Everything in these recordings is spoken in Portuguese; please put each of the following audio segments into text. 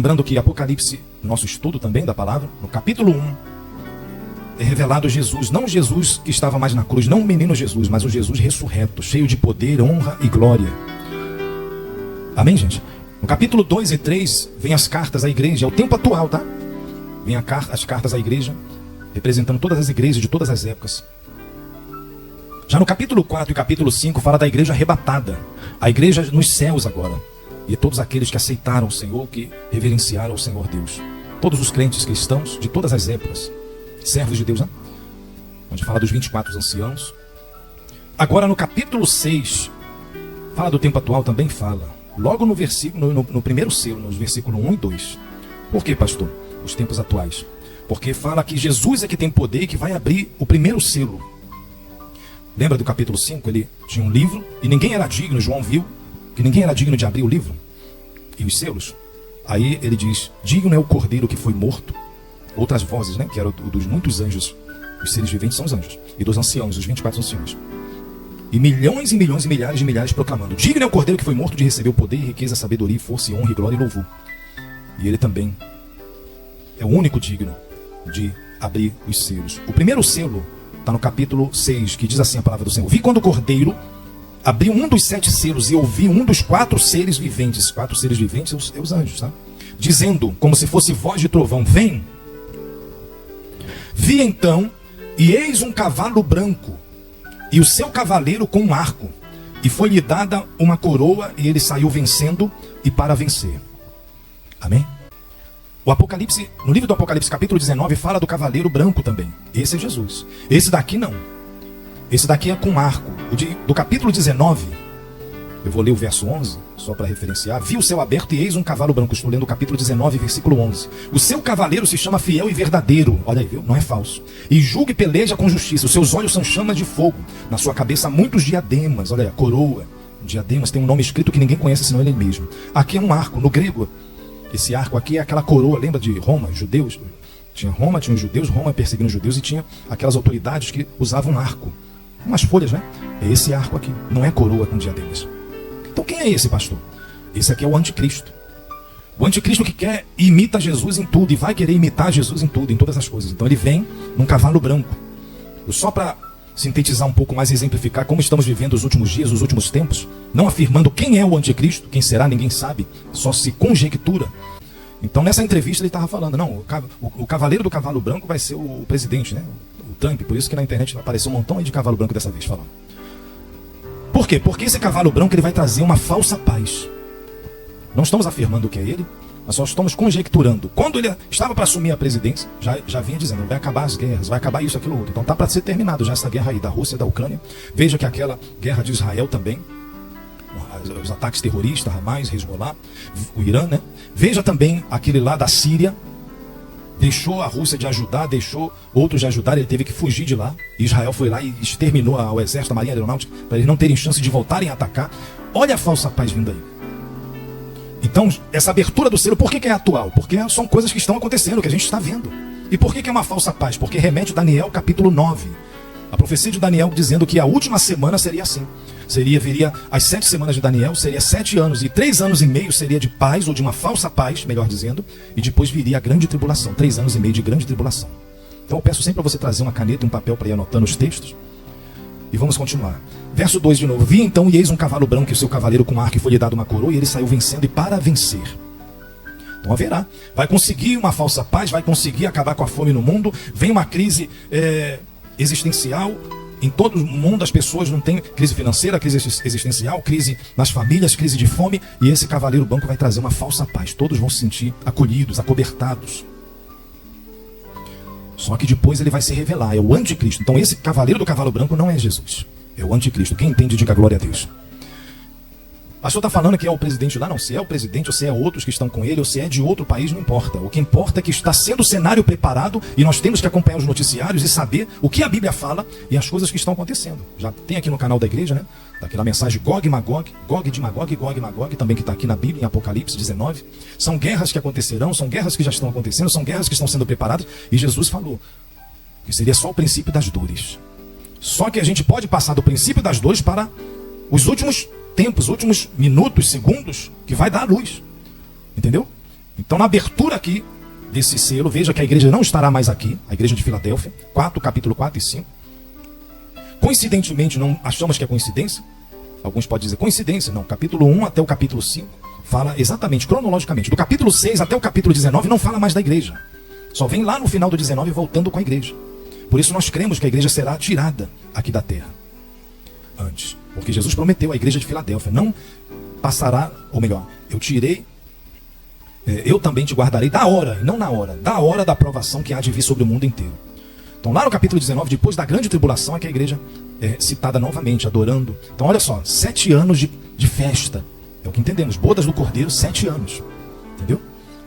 Lembrando que Apocalipse, nosso estudo também da palavra, no capítulo 1, é revelado Jesus, não Jesus que estava mais na cruz, não o menino Jesus, mas o Jesus ressurreto, cheio de poder, honra e glória. Amém, gente? No capítulo 2 e 3, vem as cartas à igreja, é o tempo atual, tá? Vem as cartas à igreja, representando todas as igrejas de todas as épocas. Já no capítulo 4 e capítulo 5, fala da igreja arrebatada, a igreja nos céus agora, e todos aqueles que aceitaram o Senhor, que reverenciaram o Senhor Deus. Todos os crentes cristãos de todas as épocas, servos de Deus, né? Onde fala dos 24 anciãos. Agora no capítulo 6, fala do tempo atual, também fala. Logo no versículo, no primeiro selo, nos versículos 1 e 2. Por que, pastor? Os tempos atuais. Porque fala que Jesus é que tem poder e que vai abrir o primeiro selo. Lembra do capítulo 5? Ele tinha um livro e ninguém era digno, João viu que ninguém era digno de abrir o livro e os selos. Aí ele diz, digno é o cordeiro que foi morto. Outras vozes, né? Que eram dos muitos anjos. Os seres viventes são os anjos. E dos anciãos, os 24 anciãos. E milhões e milhões e milhares de milhares proclamando, digno é o cordeiro que foi morto de receber o poder, riqueza, sabedoria, força, honra, glória e louvor. E ele também é o único digno de abrir os selos. O primeiro selo está no capítulo 6, que diz assim a palavra do Senhor. Vi quando o cordeiro abriu um dos 7 selos e ouvi um dos 4 seres viventes. 4 seres viventes são os anjos, tá? Dizendo, como se fosse voz de trovão, vem. Vi então, e eis um cavalo branco, e o seu cavaleiro com um arco, e foi-lhe dada uma coroa, e ele saiu vencendo e para vencer. Amém? O Apocalipse, no livro do Apocalipse, capítulo 19, fala do cavaleiro branco também. Esse é Jesus. Esse daqui não. Esse daqui é com arco. Do capítulo 19, eu vou ler o verso 11, só para referenciar. Vi o céu aberto e eis um cavalo branco. Estou lendo o capítulo 19, versículo 11. O seu cavaleiro se chama fiel e verdadeiro. Olha aí, viu? Não é falso. E julga e peleja com justiça. Os seus olhos são chamas de fogo. Na sua cabeça há muitos diademas. Olha aí, a coroa. Diademas tem um nome escrito que ninguém conhece senão ele mesmo. Aqui é um arco. No grego, esse arco aqui é aquela coroa. Lembra de Roma? Judeus. Tinha Roma, tinha os judeus. Roma perseguindo os judeus. E tinha aquelas autoridades que usavam um arco. Umas folhas, né? É esse arco aqui. Não é coroa com diademas. Então quem é esse, pastor? Esse aqui é o anticristo. O anticristo que quer e imita Jesus em tudo. E vai querer imitar Jesus em tudo, em todas as coisas. Então ele vem num cavalo branco. Só para sintetizar um pouco mais e exemplificar como estamos vivendo os últimos dias, os últimos tempos. Não afirmando quem é o anticristo. Quem será, ninguém sabe. Só se conjectura. Então nessa entrevista ele estava falando, não, o cavaleiro do cavalo branco vai ser o presidente, né? O Trump. Por isso que na internet apareceu um montão aí de cavalo branco dessa vez falando. Por quê? Porque esse cavalo branco ele vai trazer uma falsa paz. Não estamos afirmando que é ele, mas só estamos conjecturando. Quando ele estava para assumir a presidência, já vinha dizendo, vai acabar as guerras, vai acabar isso, aquilo, outro. Então está para ser terminado já essa guerra aí da Rússia e da Ucrânia. Veja que aquela guerra de Israel também, os ataques terroristas, Hamas, Hezbollah, o Irã, né? Veja também aquele lá da Síria, deixou a Rússia de ajudar, deixou outros de ajudar, ele teve que fugir de lá. Israel foi lá e exterminou o exército, a marinha aeronáutica, para eles não terem chance de voltarem a atacar. Olha a falsa paz vindo aí. Então, essa abertura do selo, por que é atual? Porque são coisas que estão acontecendo, que a gente está vendo. E por que é uma falsa paz? Porque remete a Daniel capítulo 9. A profecia de Daniel dizendo que a última semana seria assim. Viria as 7 semanas de Daniel, seria 7 anos e 3 anos e meio seria de paz, ou de uma falsa paz, melhor dizendo, e depois viria a grande tribulação, 3 anos e meio de grande tribulação. Então eu peço sempre para você trazer uma caneta e um papel para ir anotando os textos. E vamos continuar. Verso 2 de novo. Vi então e eis um cavalo branco e o seu cavaleiro com arco, e foi-lhe dado uma coroa, e ele saiu vencendo e para vencer. Então haverá. Vai conseguir uma falsa paz, vai conseguir acabar com a fome no mundo, vem uma crise existencial. Em todo o mundo as pessoas não têm crise financeira, crise existencial, crise nas famílias, crise de fome. E esse cavaleiro branco vai trazer uma falsa paz. Todos vão se sentir acolhidos, acobertados. Só que depois ele vai se revelar, é o anticristo. Então esse cavaleiro do cavalo branco não é Jesus, é o anticristo. Quem entende, diga glória a Deus. O pastor está falando que é o presidente lá, não. Se é o presidente, ou se é outros que estão com ele, ou se é de outro país, não importa. O que importa é que está sendo o cenário preparado e nós temos que acompanhar os noticiários e saber o que a Bíblia fala e as coisas que estão acontecendo. Já tem aqui no canal da igreja, né? Daquela mensagem Gog e Magog, Gog de Magog e Gog e Magog, também que está aqui na Bíblia, em Apocalipse 19. São guerras que acontecerão, são guerras que já estão acontecendo, são guerras que estão sendo preparadas. E Jesus falou que seria só o princípio das dores. Só que a gente pode passar do princípio das dores para os últimos tempos, últimos minutos, segundos, que vai dar a luz. Entendeu? Então, na abertura aqui desse selo, veja que a igreja não estará mais aqui, a igreja de Filadélfia, capítulo 4 e 5. Coincidentemente, não achamos que é coincidência. Alguns podem dizer coincidência, não. Capítulo 1 até o capítulo 5 fala exatamente, cronologicamente. Do capítulo 6 até o capítulo 19 não fala mais da igreja. Só vem lá no final do 19 voltando com a igreja. Por isso nós cremos que a igreja será tirada aqui da terra. Antes. Porque Jesus prometeu à igreja de Filadélfia, não passará, ou melhor, eu também te guardarei da hora, e não na hora, da hora da aprovação que há de vir sobre o mundo inteiro. Então lá no capítulo 19, depois da grande tribulação, é que a igreja é citada novamente, adorando. Então olha só, 7 anos de festa, é o que entendemos, bodas do Cordeiro, 7 anos, entendeu?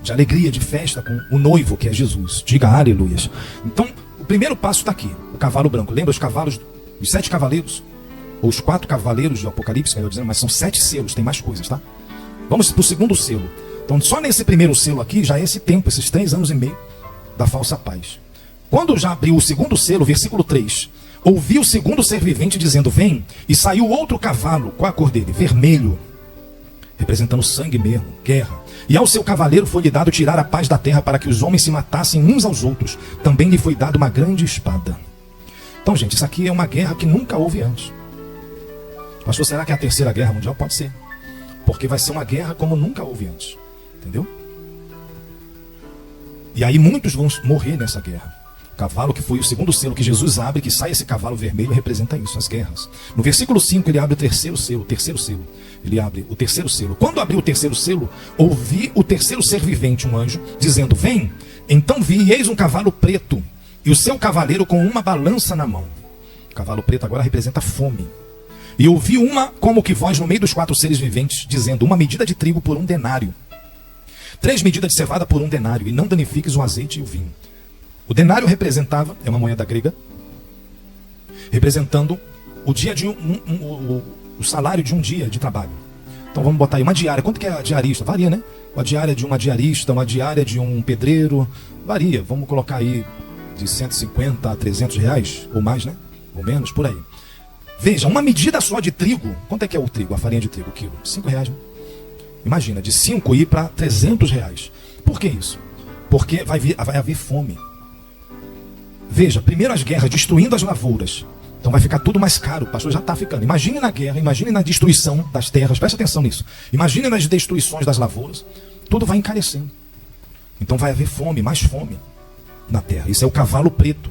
De alegria, de festa com o noivo que é Jesus, diga aleluias. Então o primeiro passo está aqui, o cavalo branco, lembra os cavalos, os 7 cavaleiros, ou os 4 cavaleiros do Apocalipse, melhor dizendo, mas são 7 selos, tem mais coisas, tá? Vamos para o segundo selo. Então só nesse primeiro selo aqui, já é esse tempo, esses 3 anos e meio da falsa paz. Quando já abriu o segundo selo, versículo 3, ouvi o segundo ser vivente dizendo, vem, e saiu outro cavalo, qual a cor dele? Vermelho, representando sangue mesmo, guerra. E ao seu cavaleiro foi-lhe dado tirar a paz da terra para que os homens se matassem uns aos outros. Também lhe foi dado uma grande espada. Então, gente, isso aqui é uma guerra que nunca houve antes. Pastor, será que é a terceira guerra mundial? Pode ser. Porque vai ser uma guerra como nunca houve antes. Entendeu? E aí muitos vão morrer nessa guerra. O cavalo que foi o segundo selo que Jesus abre, que sai esse cavalo vermelho, representa isso, as guerras. No versículo 5 ele abre o terceiro selo, Ele abre o terceiro selo. Quando abriu o terceiro selo, ouvi o terceiro ser vivente, um anjo, dizendo, vem. Então vi, e eis um cavalo preto, e o seu cavaleiro com uma balança na mão. O cavalo preto agora representa fome. E ouvi uma, como que voz no meio dos 4 seres viventes, dizendo, uma medida de trigo por 1 denário. 3 medidas de cevada por 1 denário, e não danifiques o azeite e o vinho. O denário representava, é uma moeda grega, representando o dia de o salário de um dia de trabalho. Então vamos botar aí uma diária. Quanto que é a diarista? Varia, né? A diária de uma diarista, uma diária de um pedreiro, varia. Vamos colocar aí de 150 a 300 reais, ou mais, né? Ou menos, por aí. Veja, uma medida só de trigo. Quanto é que é o trigo, a farinha de trigo, o quilo? 5 reais, né? Imagina, de 5 ir para 300 reais. Por que isso? Porque vai haver fome. Veja, primeiro as guerras destruindo as lavouras. Então vai ficar tudo mais caro, o pastor já está ficando. Imagine na guerra, imagine na destruição das terras, preste atenção nisso. Imagine nas destruições das lavouras, tudo vai encarecendo. Então vai haver fome, mais fome na terra. Isso é o cavalo preto.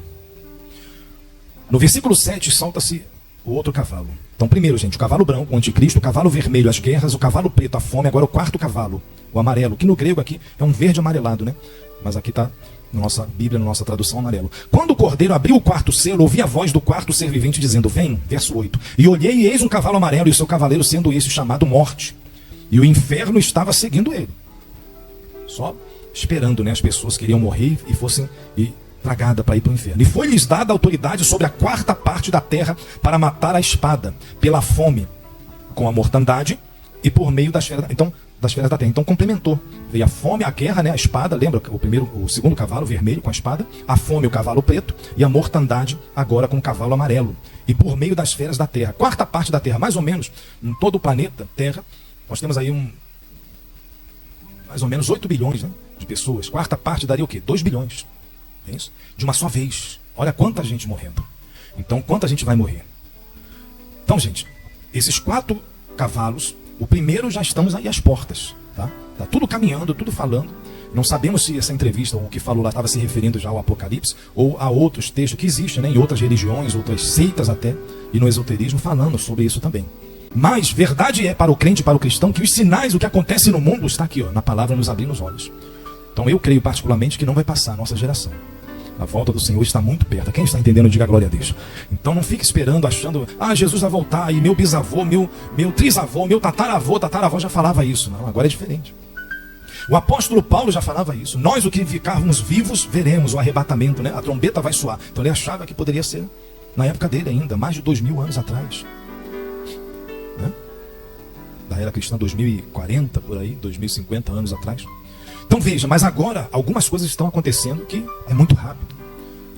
No versículo 7 salta-se o outro cavalo. Então primeiro, gente, o cavalo branco, o anticristo, o cavalo vermelho, as guerras, o cavalo preto, a fome, agora o quarto cavalo, o amarelo, que no grego aqui é um verde amarelado, né? Mas aqui está na nossa Bíblia, na nossa tradução, amarelo. Quando o cordeiro abriu o quarto selo, ouvi a voz do quarto ser vivente dizendo, vem, verso 8. E olhei e eis um cavalo amarelo e o seu cavaleiro sendo esse chamado morte. E o inferno estava seguindo ele. Só esperando, né? As pessoas que iriam morrer e fossem tragada para ir para o inferno. E foi-lhes dada autoridade sobre a 4ª parte da terra para matar a espada, pela fome, com a mortandade e por meio das feras. Então, das feras da terra. Então complementou. Veio a fome, a guerra, né? A espada, lembra? O segundo cavalo vermelho com a espada, a fome, o cavalo preto, e a mortandade agora com o cavalo amarelo. E por meio das feras da terra. 4ª parte da terra, mais ou menos, em todo o planeta Terra, nós temos aí mais ou menos 8 bilhões, né, de pessoas. 4ª parte daria o quê? 2 bilhões. É isso? De uma só vez. Olha quanta gente morrendo. Então, quanta gente vai morrer? Então, gente, esses 4 cavalos, o primeiro já estamos aí às portas, tá? Tá tudo caminhando, tudo falando. Não sabemos se essa entrevista, ou o que falou lá, estava se referindo já ao Apocalipse, ou a outros textos que existem, né, em outras religiões, outras seitas até, e no esoterismo, falando sobre isso também. Mas verdade é para o crente e para o cristão que os sinais, o que acontece no mundo, está aqui, ó, na palavra nos abrindo os olhos. Então eu creio particularmente que não vai passar a nossa geração. A volta do Senhor está muito perto. Quem está entendendo, diga glória a Deus. Então não fique esperando, achando, Jesus vai voltar, e meu bisavô, meu trisavô, meu tataravô já falava isso. Não, agora é diferente. O apóstolo Paulo já falava isso. Nós, o que ficarmos vivos, veremos o arrebatamento, né? A trombeta vai soar. Então ele achava que poderia ser na época dele ainda, mais de 2000 anos atrás. Né? Da era cristã, 2040, por aí, 2050 anos atrás. Então veja, mas agora algumas coisas estão acontecendo que é muito rápido.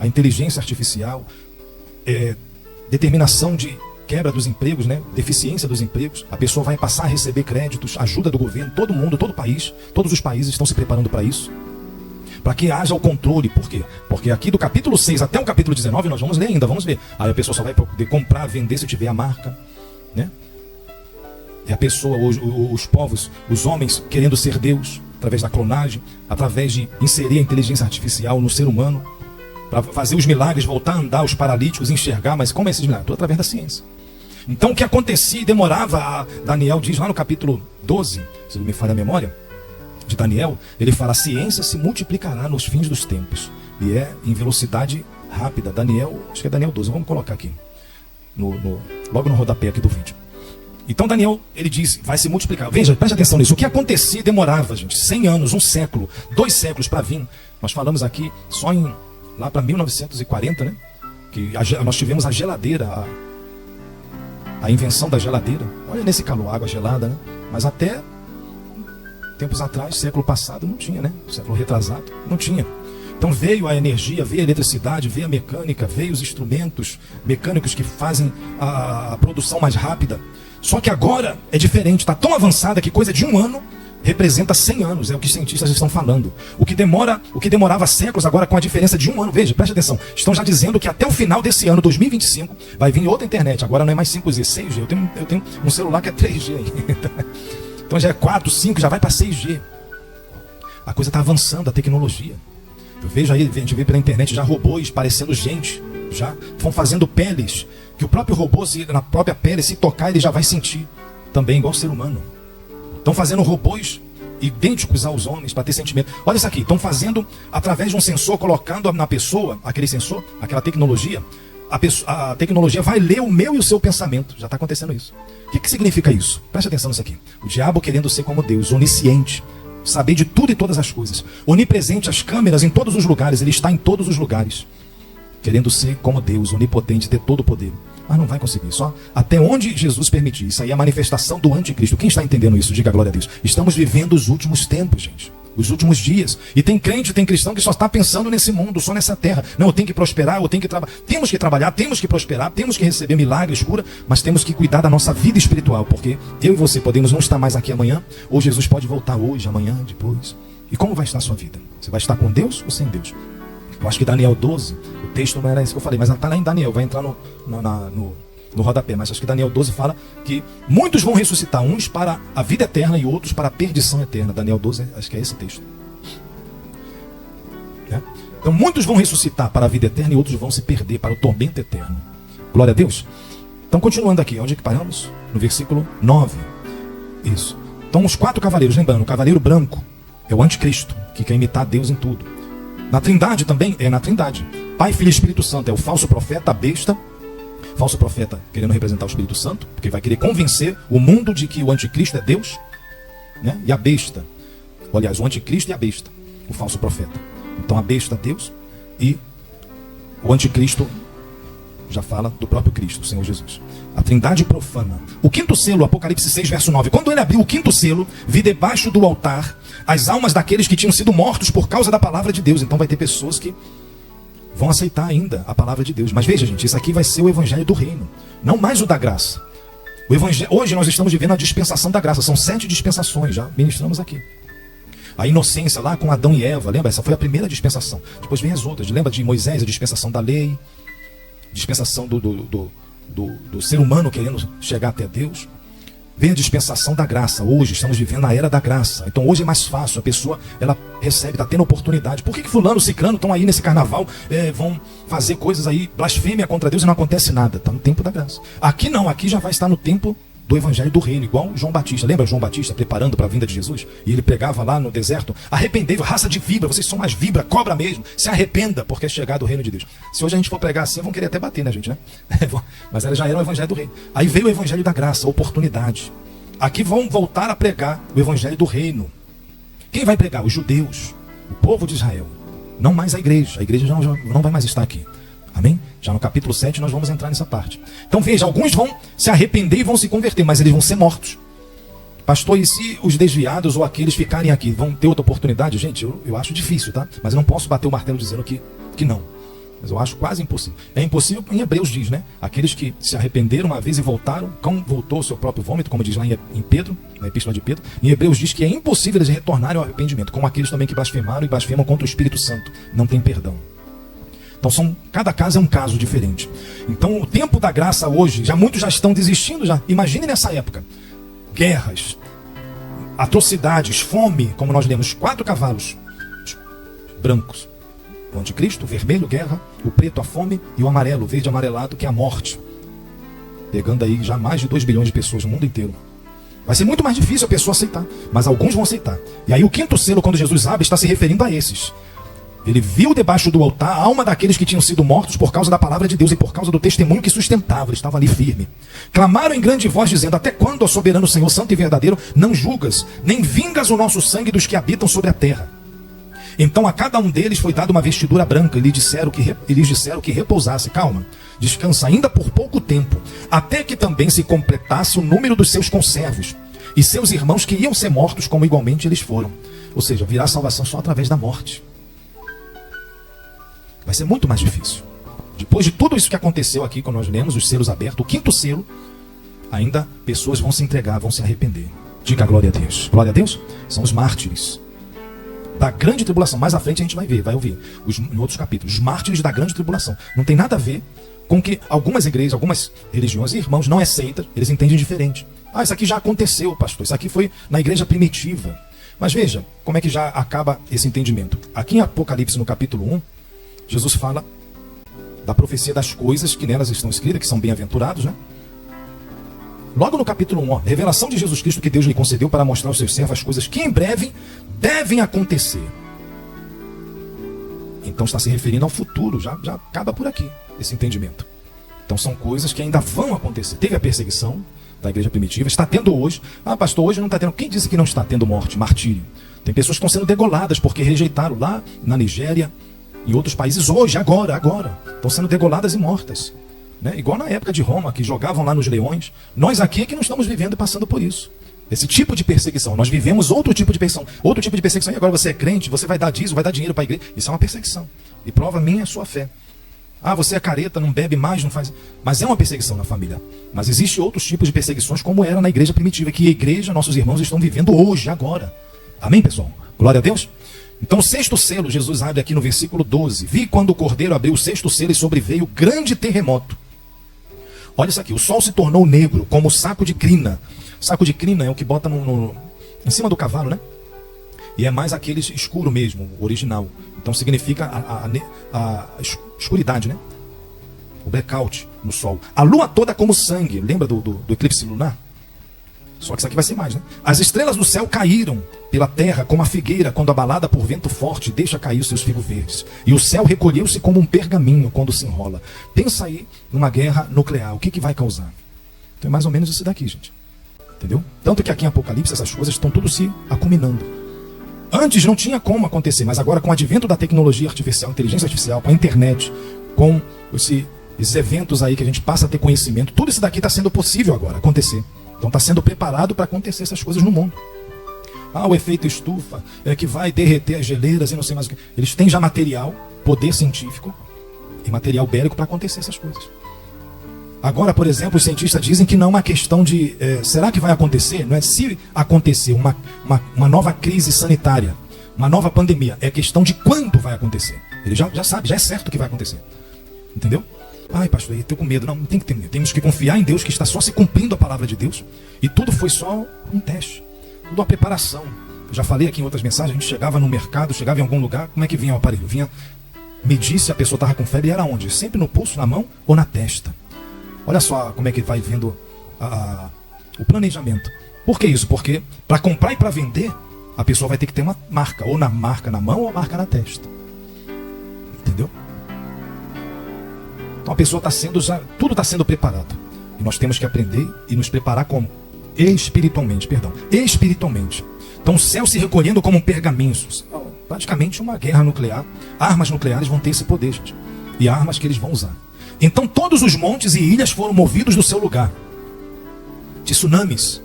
A inteligência artificial, determinação de quebra dos empregos, né? Deficiência dos empregos. A pessoa vai passar a receber créditos, ajuda do governo, todo mundo, todo o país, todos os países estão se preparando para isso. Para que haja o controle. Por quê? Porque aqui do capítulo 6 até o capítulo 19 nós vamos ler ainda, vamos ver. Aí a pessoa só vai poder comprar, vender se tiver a marca, né? E a pessoa, os povos, os homens querendo ser Deus, através da clonagem, através de inserir a inteligência artificial no ser humano, para fazer os milagres, voltar a andar, os paralíticos, enxergar. Mas como é esses milagres? Tudo através da ciência. Então o que acontecia e demorava, Daniel diz lá no capítulo 12, se não me falha a memória, de Daniel, ele fala: a ciência se multiplicará nos fins dos tempos. E é em velocidade rápida. Daniel, acho que é Daniel 12, vamos colocar aqui, logo no rodapé aqui do vídeo. Então Daniel, ele diz, vai se multiplicar. Veja, preste atenção nisso. O que acontecia e demorava, gente, 100 anos, 1 século, 2 séculos para vir. Nós falamos aqui só lá para 1940, né? Que nós tivemos a geladeira, a invenção da geladeira. Olha nesse calor, água gelada, né? Mas até tempos atrás, século passado, não tinha, né? Século retrasado, não tinha. Então veio a energia, veio a eletricidade, veio a mecânica, veio os instrumentos mecânicos que fazem a produção mais rápida. Só que agora é diferente, está tão avançada que coisa de 1 ano representa 100 anos, é o que os cientistas estão falando. O que demorava séculos, agora com a diferença de 1 ano, veja, preste atenção, estão já dizendo que até o final desse ano, 2025, vai vir outra internet, agora não é mais 5G, 6G, eu tenho um celular que é 3G ainda. Então já é 4, 5, já vai para 6G. A coisa está avançando, a tecnologia. Eu vejo aí, a gente vê pela internet já robôs parecendo gente, já vão fazendo peles, que o próprio robô, na própria pele, se tocar, ele já vai sentir também, igual o ser humano. Estão fazendo robôs idênticos aos homens para ter sentimento. Olha isso aqui, estão fazendo através de um sensor, colocando na pessoa, aquele sensor, aquela tecnologia, a tecnologia vai ler o meu e o seu pensamento. Já está acontecendo isso. O que significa isso? Preste atenção nisso aqui. O diabo querendo ser como Deus, onisciente, saber de tudo e todas as coisas, onipresente, as câmeras em todos os lugares, ele está em todos os lugares, querendo ser como Deus, onipotente, ter todo o poder. Mas não vai conseguir, só até onde Jesus permitir. Isso aí é a manifestação do anticristo. Quem está entendendo isso? Diga glória a Deus. Estamos vivendo os últimos tempos, gente. Os últimos dias. E tem crente, tem cristão que só está pensando nesse mundo, só nessa terra. Não, eu tenho que prosperar, eu tenho que trabalhar. Temos que trabalhar, temos que prosperar, temos que receber milagres, cura, mas temos que cuidar da nossa vida espiritual, porque eu e você podemos não estar mais aqui amanhã, ou Jesus pode voltar hoje, amanhã, depois. E como vai estar a sua vida? Você vai estar com Deus ou sem Deus? Eu acho que Daniel 12, o texto não era isso que eu falei, mas está lá em Daniel, vai entrar no rodapé, mas acho que Daniel 12 fala que muitos vão ressuscitar, uns para a vida eterna e outros para a perdição eterna. Daniel 12, acho que é esse texto. Então muitos vão ressuscitar para a vida eterna e outros vão se perder para o tormento eterno. Glória a Deus. Então continuando aqui, onde é que paramos? No versículo 9. Isso. Então os 4 cavaleiros, lembrando, o cavaleiro branco é o anticristo, que quer imitar Deus em tudo. Na Trindade também, é na Trindade. Pai, Filho e Espírito Santo é o falso profeta, a besta. Falso profeta querendo representar o Espírito Santo, porque vai querer convencer o mundo de que o anticristo é Deus, né? E a besta, aliás, o anticristo e a besta, o falso profeta. Então a besta é Deus e o anticristo já fala do próprio Cristo, o Senhor Jesus. A Trindade profana. O 5º selo, Apocalipse 6, verso 9. Quando ele abriu o 5º selo, vi debaixo do altar as almas daqueles que tinham sido mortos por causa da palavra de Deus. Então vai ter pessoas que vão aceitar ainda a palavra de Deus. Mas veja, gente, isso aqui vai ser o evangelho do reino, não mais o da graça. O evangelho, hoje nós estamos vivendo a dispensação da graça. São 7 dispensações, já ministramos aqui. A inocência lá com Adão e Eva, lembra? Essa foi a primeira dispensação. Depois vem as outras. Lembra de Moisés, a dispensação da lei, dispensação do ser humano querendo chegar até Deus. Vem a dispensação da graça. Hoje estamos vivendo a era da graça. Então hoje é mais fácil. A pessoa, ela recebe, está tendo oportunidade. Por que fulano, ciclano estão aí nesse carnaval, vão fazer coisas aí, blasfêmia contra Deus e não acontece nada? Está no tempo da graça. Aqui não, aqui já vai estar no tempo do evangelho do reino, igual João Batista. Lembra João Batista preparando para a vinda de Jesus? E ele pregava lá no deserto: arrependei-vos, raça de víbora, vocês são mais víbora, cobra mesmo, se arrependa, porque é chegado o reino de Deus. Se hoje a gente for pregar assim, vão querer até bater, né, gente, né? Mas ela já era o evangelho do reino. Aí veio o evangelho da graça, a oportunidade. Aqui vão voltar a pregar o evangelho do reino. Quem vai pregar? Os judeus, o povo de Israel. Não mais a igreja já não vai mais estar aqui. Amém? Já no capítulo 7 nós vamos entrar nessa parte. Então veja, alguns vão se arrepender e vão se converter, mas eles vão ser mortos. Pastor, e se os desviados ou aqueles ficarem aqui, vão ter outra oportunidade? Gente, eu acho difícil, tá? Mas eu não posso bater o martelo dizendo que não. Mas eu acho quase impossível. É impossível, em Hebreus diz, né? Aqueles que se arrependeram uma vez e voltaram, cão voltou ao seu próprio vômito, como diz lá em Pedro, na epístola de Pedro. Em Hebreus diz que é impossível eles retornarem ao arrependimento, como aqueles também que blasfemaram e blasfemam contra o Espírito Santo. Não tem perdão. Então cada caso é um caso diferente. Então o tempo da graça hoje, muitos já estão desistindo já. Imagine nessa época. Guerras, atrocidades, fome, como nós lemos, 4 cavalos brancos. O anticristo, o vermelho, guerra, o preto, a fome, e o amarelo, o verde amarelado, que é a morte. Pegando aí já mais de 2 bilhões de pessoas no mundo inteiro. Vai ser muito mais difícil a pessoa aceitar, mas alguns vão aceitar. E aí o 5º selo, quando Jesus abre, está se referindo a esses. Ele viu debaixo do altar a alma daqueles que tinham sido mortos por causa da palavra de Deus e por causa do testemunho que sustentava. Ele estava ali firme. Clamaram em grande voz, dizendo: até quando, ó soberano Senhor, santo e verdadeiro, não julgas, nem vingas o nosso sangue dos que habitam sobre a terra? Então a cada um deles foi dada uma vestidura branca, e lhes disseram que repousasse. Calma, descansa ainda por pouco tempo, até que também se completasse o número dos seus conservos e seus irmãos que iam ser mortos, como igualmente eles foram. Ou seja, virá a salvação só através da morte. Vai ser muito mais difícil. Depois de tudo isso que aconteceu aqui, quando nós lemos os selos abertos, o 5º selo, ainda pessoas vão se entregar, vão se arrepender. Diga glória a Deus. Glória a Deus são os mártires da grande tribulação. Mais à frente a gente vai ouvir em outros capítulos. Os mártires da grande tribulação. Não tem nada a ver com que algumas igrejas, algumas religiões e irmãos não aceitam, eles entendem diferente. Ah, isso aqui já aconteceu, pastor. Isso aqui foi na igreja primitiva. Mas veja como é que já acaba esse entendimento. Aqui em Apocalipse, no capítulo 1, Jesus fala da profecia das coisas que nelas estão escritas, que são bem-aventurados, né? Logo no capítulo 1, revelação de Jesus Cristo que Deus lhe concedeu para mostrar aos seus servos as coisas que em breve devem acontecer. Então está se referindo ao futuro, já acaba por aqui esse entendimento. Então são coisas que ainda vão acontecer. Teve a perseguição da igreja primitiva, está tendo hoje. Ah, pastor, hoje não está tendo. Quem disse que não está tendo morte, martírio? Tem pessoas que estão sendo degoladas porque rejeitaram lá na Nigéria, em outros países, hoje, agora, estão sendo degoladas e mortas, né? Igual na época de Roma, que jogavam lá nos leões. Nós aqui é que não estamos vivendo e passando por isso. Esse tipo de perseguição. Nós vivemos outro tipo de perseguição. E agora você é crente, você vai dar dízimo, vai dar dinheiro para a igreja. Isso é uma perseguição. E prova minha a sua fé. Ah, você é careta, não bebe mais, não faz... Mas é uma perseguição na família. Mas existe outros tipos de perseguições, como era na igreja primitiva, que a igreja, nossos irmãos, estão vivendo hoje, agora. Amém, pessoal? Glória a Deus. Então o 6º selo, Jesus abre aqui no versículo 12. Vi quando o cordeiro abriu o 6º selo e sobreveio grande terremoto. Olha isso aqui, o sol se tornou negro como saco de crina. Saco de crina é o que bota em cima do cavalo, né? E é mais aquele escuro mesmo, o original. Então significa a escuridade, né? O blackout no sol. A lua toda como sangue. Lembra do eclipse lunar? Só que isso aqui vai ser mais, né? As estrelas do céu caíram pela terra como a figueira, quando abalada por vento forte, deixa cair os seus figos verdes. E o céu recolheu-se como um pergaminho quando se enrola. Pensa aí numa guerra nuclear. O que vai causar? Então é mais ou menos isso daqui, gente. Entendeu? Tanto que aqui em Apocalipse essas coisas estão tudo se acuminando. Antes não tinha como acontecer, mas agora com o advento da tecnologia artificial, inteligência artificial, com a internet, com esses eventos aí que a gente passa a ter conhecimento, tudo isso daqui está sendo possível agora acontecer. Então está sendo preparado para acontecer essas coisas no mundo. Ah, o efeito estufa, que vai derreter as geleiras e não sei mais o que. Eles têm já material, poder científico e material bélico para acontecer essas coisas. Agora, por exemplo, os cientistas dizem que não é uma questão de... será que vai acontecer? Não é se acontecer uma nova crise sanitária, uma nova pandemia. É questão de quando vai acontecer. Ele já sabe, já é certo que vai acontecer. Entendeu? Ai, pastor, eu estou com medo. Não tem que ter medo. Temos que confiar em Deus, que está só se cumprindo a palavra de Deus. E tudo foi só um teste. Tudo uma preparação. Eu já falei aqui em outras mensagens, a gente chegava no mercado, chegava em algum lugar, como é que vinha o aparelho? Vinha medir se a pessoa estava com febre, e era onde? Sempre no pulso, na mão ou na testa. Olha só como é que vai vendo o planejamento. Por que isso? Porque para comprar e para vender, a pessoa vai ter que ter uma marca. Ou na marca na mão ou a marca na testa. Entendeu? Então a pessoa está sendo tudo está sendo preparado. E nós temos que aprender e nos preparar como? Espiritualmente. Então o céu se recolhendo como um pergaminho. Praticamente uma guerra nuclear. Armas nucleares vão ter esse poder, gente. E armas que eles vão usar. Então todos os montes e ilhas foram movidos do seu lugar. Tsunamis.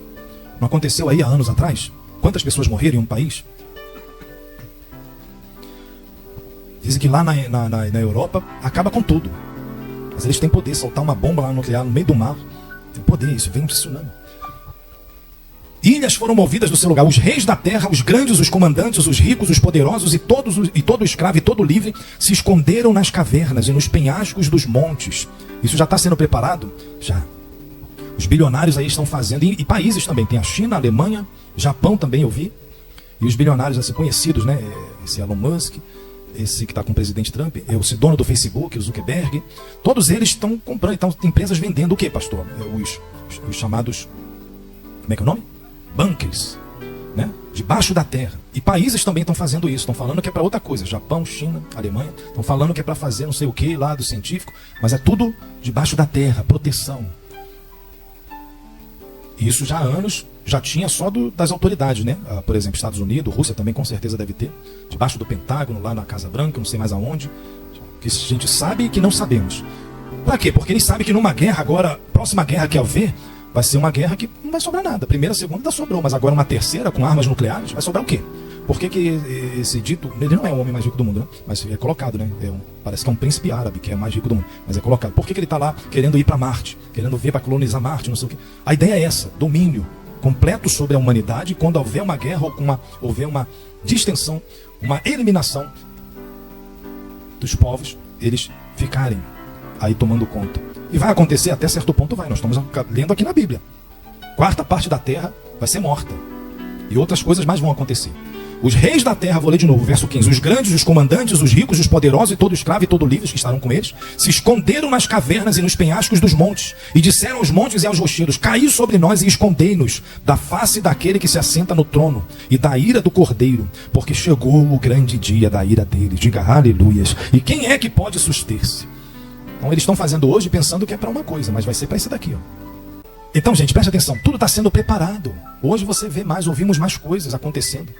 Não aconteceu aí há anos atrás? Quantas pessoas morreram em um país? Dizem que lá na Europa acaba com tudo. Mas eles têm poder, soltar uma bomba lá nuclear no meio do mar. Tem poder, isso vem um tsunami. Ilhas foram movidas do seu lugar. Os reis da terra, os grandes, os comandantes, os ricos, os poderosos e todo escravo e todo livre se esconderam nas cavernas e nos penhascos dos montes. Isso já está sendo preparado? Já. Os bilionários aí estão fazendo, e países também. Tem a China, a Alemanha, Japão também eu vi. E os bilionários assim conhecidos, né? Esse Elon Musk, esse que está com o presidente Trump, esse dono do Facebook, o Zuckerberg. Todos eles estão comprando, então empresas vendendo o que, pastor? Os chamados, como é que é o nome? Bunkers, né? Debaixo da terra. E países também estão fazendo isso, estão falando que é para outra coisa. Japão, China, Alemanha, estão falando que é para fazer não sei o que lá do científico, mas é tudo debaixo da terra, proteção. E isso já há anos, já tinha só das autoridades, né? Por exemplo, Estados Unidos, Rússia também com certeza deve ter. Debaixo do Pentágono, lá na Casa Branca, não sei mais aonde. Que a gente sabe e que não sabemos. Para quê? Porque eles sabem que numa guerra agora, próxima guerra que haver, vai ser uma guerra que não vai sobrar nada. A primeira, a segunda ainda sobrou, mas agora uma terceira com armas nucleares, vai sobrar o quê? Por que esse dito, ele não é o homem mais rico do mundo, né? Mas é colocado, né? Parece que é um príncipe árabe, que é o mais rico do mundo. Mas é colocado. Por que ele está lá querendo ir para Marte? Querendo vir para colonizar Marte, não sei o quê. A ideia é essa, domínio completo sobre a humanidade. Quando houver uma guerra ou houver uma distensão, uma eliminação dos povos, eles ficarem aí tomando conta. E vai acontecer até certo ponto, vai. Nós estamos lendo aqui na Bíblia. Quarta parte da terra vai ser morta. E outras coisas mais vão acontecer. Os reis da terra, vou ler de novo, verso 15. Os grandes, os comandantes, os ricos, os poderosos e todo escravo e todo livre que estarão com eles, se esconderam nas cavernas e nos penhascos dos montes. E disseram aos montes e aos rochedos: caí sobre nós e escondei-nos da face daquele que se assenta no trono e da ira do cordeiro, porque chegou o grande dia da ira deles. Diga aleluias. E quem é que pode suster-se? Então eles estão fazendo hoje pensando que é para uma coisa, mas vai ser para isso daqui, ó. Então, gente, preste atenção, tudo está sendo preparado. Hoje você vê mais, ouvimos mais coisas acontecendo,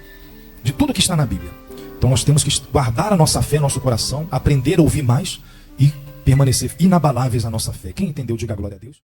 de tudo que está na Bíblia. Então nós temos que guardar a nossa fé, nosso coração, aprender a ouvir mais e permanecer inabaláveis na nossa fé. Quem entendeu, diga glória a Deus.